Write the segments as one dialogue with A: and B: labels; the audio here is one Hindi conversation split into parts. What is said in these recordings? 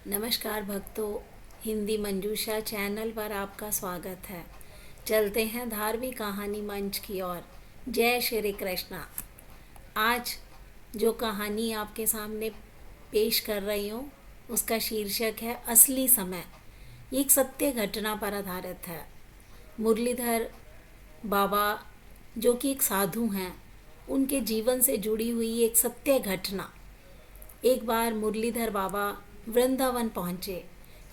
A: नमस्कार भक्तों, हिंदी मंजूषा चैनल पर आपका स्वागत है। चलते हैं धार्मिक कहानी मंच की ओर। जय श्री कृष्णा। आज जो कहानी आपके सामने पेश कर रही हूँ उसका शीर्षक है असली समय। ये एक सत्य घटना पर आधारित है। मुरलीधर बाबा जो कि एक साधु हैं, उनके जीवन से जुड़ी हुई एक सत्य घटना। एक बार मुरलीधर बाबा वृंदावन पहुँचे।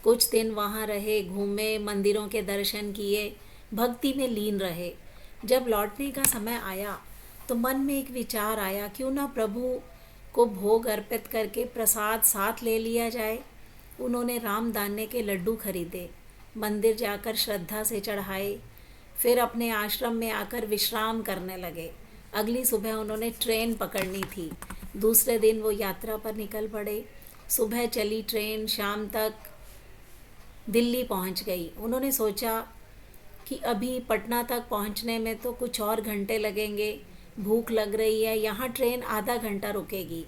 A: कुछ दिन वहाँ रहे, घूमे, मंदिरों के दर्शन किए, भक्ति में लीन रहे। जब लौटने का समय आया तो मन में एक विचार आया, क्यों ना प्रभु को भोग अर्पित करके प्रसाद साथ ले लिया जाए। उन्होंने रामदाने के लड्डू खरीदे, मंदिर जाकर श्रद्धा से चढ़ाए, फिर अपने आश्रम में आकर विश्राम करने लगे। अगली सुबह उन्होंने ट्रेन पकड़नी थी। दूसरे दिन वो यात्रा पर निकल पड़े। सुबह चली ट्रेन शाम तक दिल्ली पहुंच गई। उन्होंने सोचा कि अभी पटना तक पहुंचने में तो कुछ और घंटे लगेंगे, भूख लग रही है, यहाँ ट्रेन आधा घंटा रुकेगी,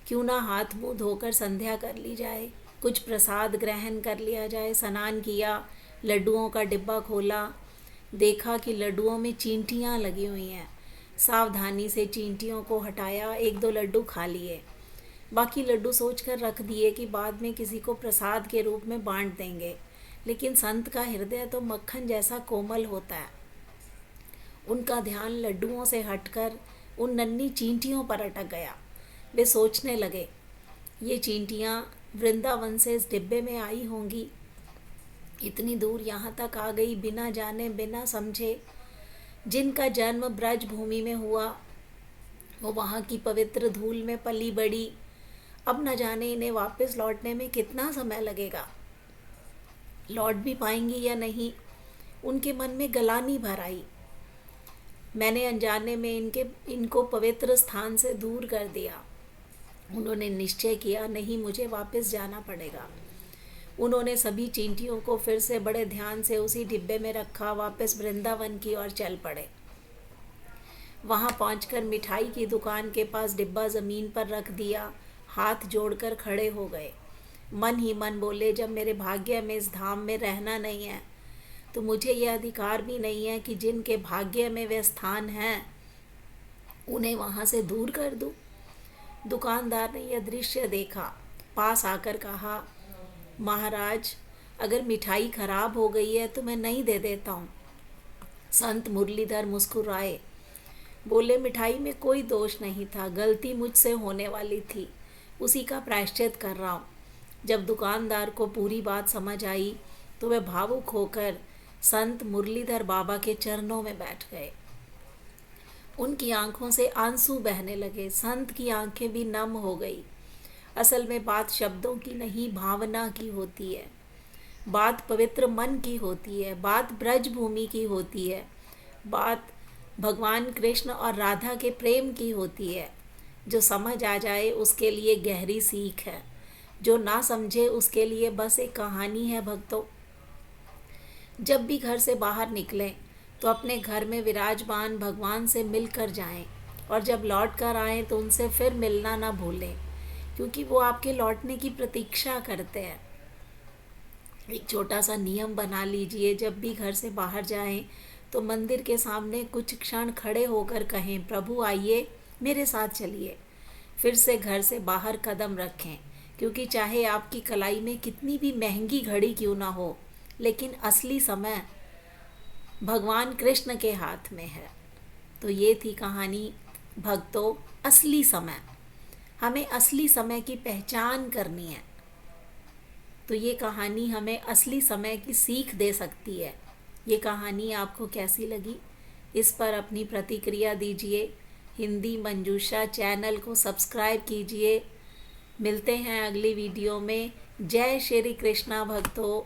A: क्यों ना हाथ मुँह धोकर संध्या कर ली जाए, कुछ प्रसाद ग्रहण कर लिया जाए। स्नान किया, लड्डुओं का डिब्बा खोला, देखा कि लड्डुओं में चींटियाँ लगी हुई हैं। सावधानी से चींटियों को हटाया, एक दो लड्डू खा लिए, बाकी लड्डू सोचकर रख दिए कि बाद में किसी को प्रसाद के रूप में बांट देंगे। लेकिन संत का हृदय तो मक्खन जैसा कोमल होता है। उनका ध्यान लड्डुओं से हटकर उन नन्ही चींटियों पर अटक गया। वे सोचने लगे, ये चींटियाँ वृंदावन से इस डिब्बे में आई होंगी, इतनी दूर यहाँ तक आ गई बिना जाने बिना समझे। जिनका जन्म ब्रज भूमि में हुआ वो वहाँ की पवित्र धूल में पली बड़ी। अब न जाने इन्हें वापस लौटने में कितना समय लगेगा, लौट भी पाएंगी या नहीं। उनके मन में गलानी भर आई। मैंने अनजाने में इनको पवित्र स्थान से दूर कर दिया। उन्होंने निश्चय किया, नहीं, मुझे वापस जाना पड़ेगा। उन्होंने सभी चींटियों को फिर से बड़े ध्यान से उसी डिब्बे में रखा, वापस वृंदावन की ओर चल पड़े। वहाँ पहुँचकर मिठाई की दुकान के पास डिब्बा ज़मीन पर रख दिया, हाथ जोड़कर खड़े हो गए। मन ही मन बोले, जब मेरे भाग्य में इस धाम में रहना नहीं है तो मुझे यह अधिकार भी नहीं है कि जिनके भाग्य में वे स्थान हैं उन्हें वहाँ से दूर कर दूँ। दुकानदार ने यह दृश्य देखा, पास आकर कहा, महाराज, अगर मिठाई खराब हो गई है तो मैं नहीं दे देता हूँ। संत मुरलीधर मुस्कुराए, बोले, मिठाई में कोई दोष नहीं था, गलती मुझसे होने वाली थी, उसी का प्रायश्चित कर रहा हूँ। जब दुकानदार को पूरी बात समझ आई तो वह भावुक होकर संत मुरलीधर बाबा के चरणों में बैठ गए। उनकी आंखों से आंसू बहने लगे। संत की आंखें भी नम हो गई। असल में बात शब्दों की नहीं, भावना की होती है। बात पवित्र मन की होती है। बात ब्रज भूमि की होती है। बात भगवान कृष्ण और राधा के प्रेम की होती है। जो समझ आ जाए उसके लिए गहरी सीख है, जो ना समझे उसके लिए बस एक कहानी है। भक्तों, जब भी घर से बाहर निकलें तो अपने घर में विराजमान भगवान से मिलकर जाएं, और जब लौट कर आएँ तो उनसे फिर मिलना ना भूलें, क्योंकि वो आपके लौटने की प्रतीक्षा करते हैं। एक छोटा सा नियम बना लीजिए, जब भी घर से बाहर जाएं तो मंदिर के सामने कुछ क्षण खड़े होकर कहें, प्रभु आइए, मेरे साथ चलिए। फिर से घर से बाहर कदम रखें, क्योंकि चाहे आपकी कलाई में कितनी भी महंगी घड़ी क्यों ना हो, लेकिन असली समय भगवान कृष्ण के हाथ में है। तो ये थी कहानी भक्तों, असली समय। हमें असली समय की पहचान करनी है। तो ये कहानी हमें असली समय की सीख दे सकती है। ये कहानी आपको कैसी लगी, इस पर अपनी प्रतिक्रिया दीजिए। हिंदी मंजूषा चैनल को सब्सक्राइब कीजिए। मिलते हैं अगली वीडियो में। जय श्री कृष्णा भक्तों।